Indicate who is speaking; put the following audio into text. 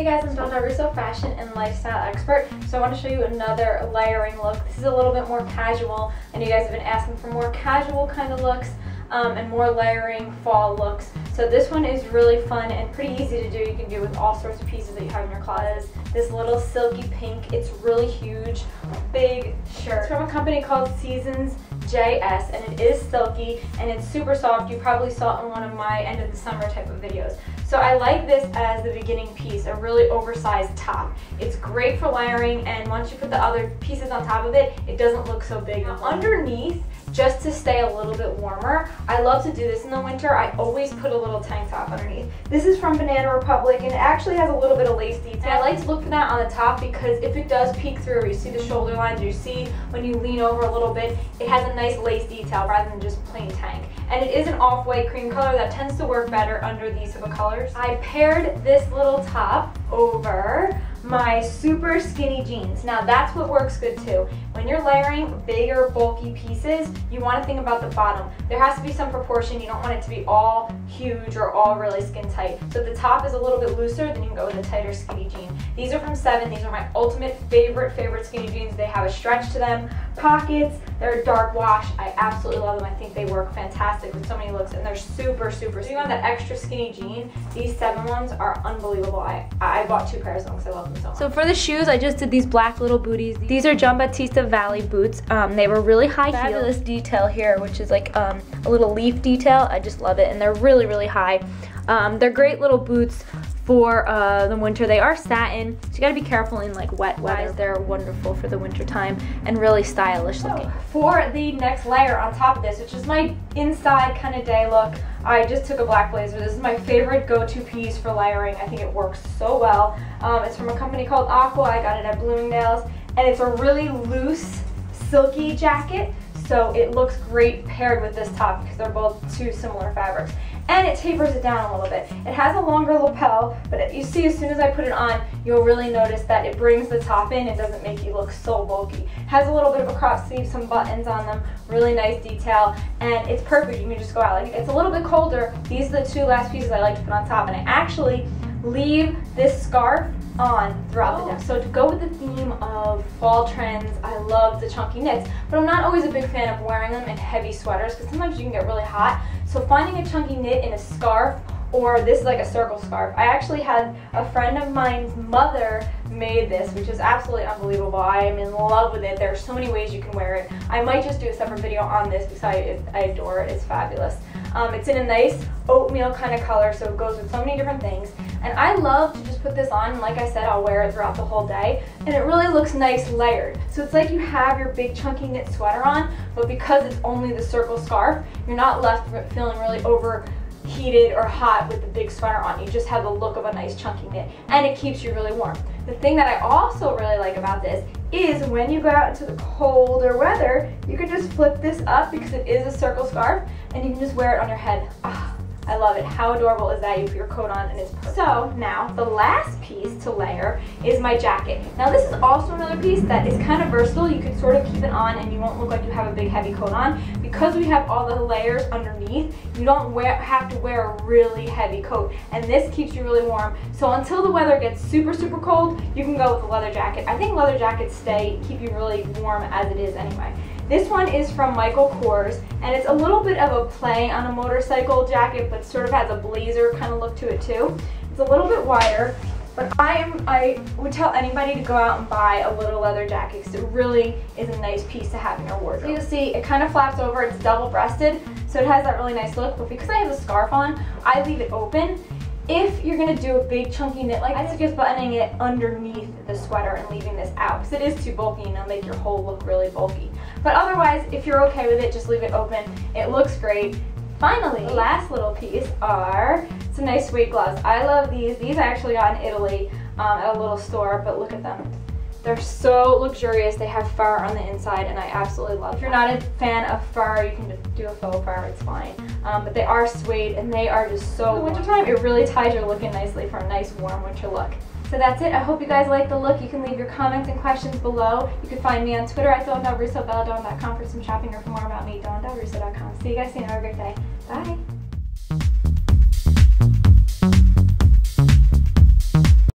Speaker 1: Hey guys, I'm Russo, fashion and lifestyle expert. So I want to show you another layering look. This is a little bit more casual, and you guys have been asking for more casual kind of looks and more layering fall looks. So this one is really fun and pretty easy to do. You can do with all sorts of pieces that you have in your closet. This little silky pink, it's really huge, big shirt. It's from a company called Seasons JS, and it is silky and it's super soft. You probably saw it in one of my end of the summer type of videos. So I like this as the beginning piece, a really oversized top. It's great for layering, and once you put the other pieces on top of it, it doesn't look so big. Now underneath, just to stay a little bit warmer, I love to do this in the winter. I always put a little tank top underneath. This is from Banana Republic, and it actually has a little bit of lace detail. And I like to look for that on the top because if it does peek through, or you see the shoulder lines, or you see when you lean over a little bit, it has a nice lace detail rather than just plain tank. And it is an off-white cream color that tends to work better under these type of colors. I paired this little top over my super skinny jeans. Now that's what works good too. When you're layering bigger, bulky pieces, you want to think about the bottom. There has to be some proportion. You don't want it to be all huge or all really skin tight. So if the top is a little bit looser, then you can go with a tighter skinny jean. These are from 7. These are my ultimate favorite skinny jeans. They have a stretch to them, pockets, they're a dark wash. I absolutely love them. I think they work fantastic with so many looks, and they're super skinny. If you want that extra skinny jean, these 7 ones are unbelievable. I bought 2 pairs of them because I love them so much. So for the shoes, I just did these black little booties. These are Giambattista Valley boots. They were really high heel. Fabulous detail here, which is like a little leaf detail. I just love it, and they're really high. They're great little boots for the winter. They are satin, so you gotta be careful in like wet weather. They're wonderful for the winter time and really stylish looking. For the next layer on top of this, which is my inside kind of day look, I just took a black blazer. This is my favorite go-to piece for layering. I think it works so well. It's from a company called Aqua. I got it at Bloomingdale's, and it's a really loose, silky jacket, so it looks great paired with this top because they're both 2 similar fabrics. And it tapers it down a little bit. It has a longer lapel, but you see as soon as I put it on, you'll really notice that it brings the top in. It doesn't make you look so bulky. It has a little bit of a crop sleeve, some buttons on them, really nice detail, and it's perfect. You can just go out. Like, it's a little bit colder. These are the 2 last pieces I like to put on top, and I actually leave this scarf on throughout the day. So to go with the theme of fall trends, I love the chunky knits, but I'm not always a big fan of wearing them in heavy sweaters because sometimes you can get really hot. So finding a chunky knit in a scarf, or this is like a circle scarf. I actually had a friend of mine's mother made this, which is absolutely unbelievable. I am in love with it. There are so many ways you can wear it. I might just do a separate video on this because I adore it. It's fabulous. It's in a nice oatmeal kind of color, so it goes with so many different things. And I love to just put this on, and like I said, I'll wear it throughout the whole day. And it really looks nice layered. So it's like you have your big chunky knit sweater on, but because it's only the circle scarf, you're not left feeling really overheated or hot with the big sweater on. You just have the look of a nice chunky knit, and it keeps you really warm. The thing that I also really like about this is when you go out into the colder weather, you can just flip this up because it is a circle scarf, and you can just wear it on your head. I love it. How adorable is that? You put your coat on and it's perfect. So now the last piece to layer is my jacket. Now this is also another piece that is kind of versatile. You can sort of keep it on and you won't look like you have a big heavy coat on. Because we have all the layers underneath, you don't have to wear a really heavy coat, and this keeps you really warm. So until the weather gets super cold, you can go with a leather jacket. I think leather jackets keep you really warm as it is anyway. This one is from Michael Kors, and it's a little bit of a play on a motorcycle jacket, but sort of has a blazer kind of look to it too. It's a little bit wider, but I would tell anybody to go out and buy a little leather jacket because it really is a nice piece to have in your wardrobe. So you'll see it kind of flaps over, it's double-breasted, so it has that really nice look, but because I have a scarf on, I leave it open. If you're going to do a big chunky knit like this, I suggest buttoning it underneath the sweater and leaving this out because it is too bulky and it'll make your whole look really bulky. But otherwise, if you're okay with it, just leave it open. It looks great. Finally, the last little piece are some nice suede gloves. I love these. These I actually got in Italy at a little store, but look at them. They're so luxurious. They have fur on the inside, and I absolutely love them. If you're not a fan of fur, you can just do a faux fur, it's fine. But they are suede, and they are just so warm. In the wintertime, it really ties your look in nicely for a nice warm winter look. So that's it. I hope you guys like the look. You can leave your comments and questions below. You can find me on Twitter at dawn.russo, belladonna.com for some shopping, or for more about me, dawn.russo.com. See you guys soon. Have a great day. Bye.